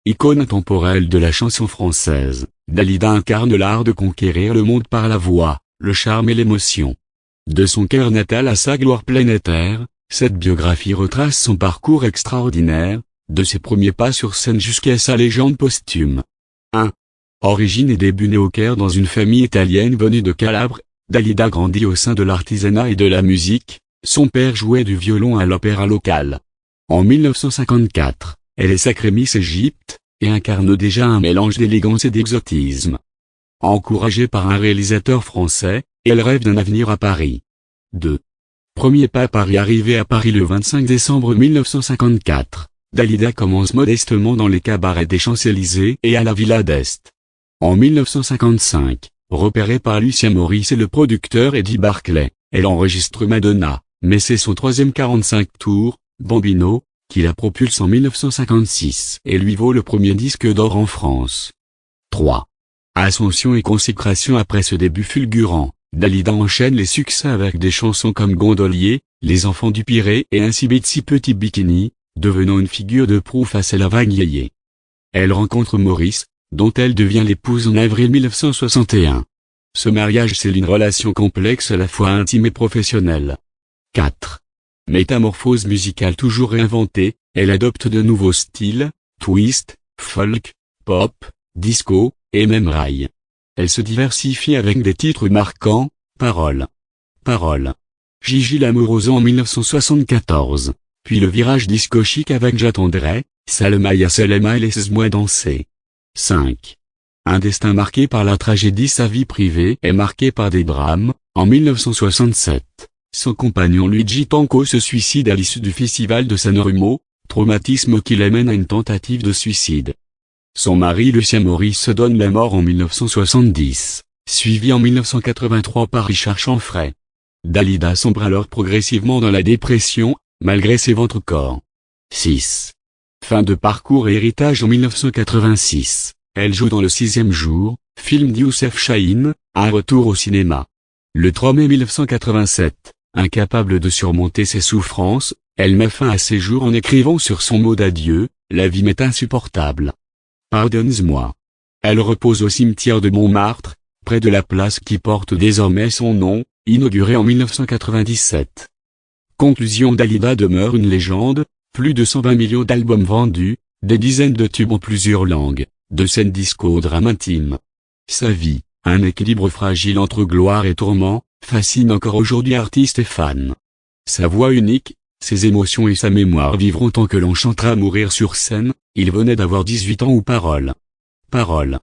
icône intemporelle de la chanson française, Dalida incarne l'art de conquérir le monde par la voix, le charme et l'émotion. De son cœur natal à sa gloire planétaire, cette biographie retrace son parcours extraordinaire, de ses premiers pas sur scène jusqu'à sa légende posthume. 1. Origine et début née au Caire dans une famille italienne venue de Calabre, Dalida grandit au sein de l'artisanat et de la musique. Son père jouait du violon à l'opéra local. En 1954, elle est sacrée Miss Égypte, et incarne déjà un mélange d'élégance et d'exotisme. Encouragée par un réalisateur français, elle rêve d'un avenir à Paris. 2. Premier pas à Paris. Arrivée à Paris le 25 décembre 1954, Dalida commence modestement dans les cabarets des Champs-Élysées et à la Villa d'Est. En 1955, repérée par Lucien Maurice et le producteur Eddie Barclay, elle enregistre Madonna, mais c'est son troisième 45 tours, Bambino, qui la propulse en 1956 et lui vaut le premier disque d'or en France. 3. Ascension et consécration. Après ce début fulgurant, Dalida enchaîne les succès avec des chansons comme Gondolier, Les Enfants du Pirée et Ainsi Bitsy Petit Bikini, devenant une figure de proue face à la vague yéyé. Elle rencontre Maurice, dont elle devient l'épouse en avril 1961. Ce mariage scelle une relation complexe à la fois intime et professionnelle. 4. Métamorphose musicale toujours réinventée, elle adopte de nouveaux styles, twist, folk, pop, disco, et même rail. Elle se diversifie avec des titres marquants, Parole. Parole. Gigi l'amoureuse en 1974, puis le virage disco chic avec J'attendrai, Salma ya Salema et Laisse-moi danser. 5. Un destin marqué par la tragédie. Sa vie privée est marquée par des drames. En 1967, son compagnon Luigi Tenco se suicide à l'issue du festival de San Remo, traumatisme qui l'amène à une tentative de suicide. Son mari Lucien Maurice se donne la mort en 1970, suivi en 1983 par Richard Chanfray. Dalida sombre alors progressivement dans la dépression, malgré ses ventres-corps. 6. Fin de parcours et héritage. En 1986, elle joue dans Le Sixième Jour, film d'Youssef Chahine, un retour au cinéma. Le 3 mai 1987, incapable de surmonter ses souffrances, elle met fin à ses jours en écrivant sur son mot d'adieu, « La vie m'est insupportable. Pardonne-moi ». Elle repose au cimetière de Montmartre, près de la place qui porte désormais son nom, inaugurée en 1997. Conclusion. Dalida demeure une légende, plus de 120 millions d'albums vendus, des dizaines de tubes en plusieurs langues, de scènes disco au drame intime. Sa vie, un équilibre fragile entre gloire et tourment, fascine encore aujourd'hui artistes et fans. Sa voix unique, ses émotions et sa mémoire vivront tant que l'on chantera à mourir sur scène. Il venait d'avoir 18 ans. Ou Parole. Parole.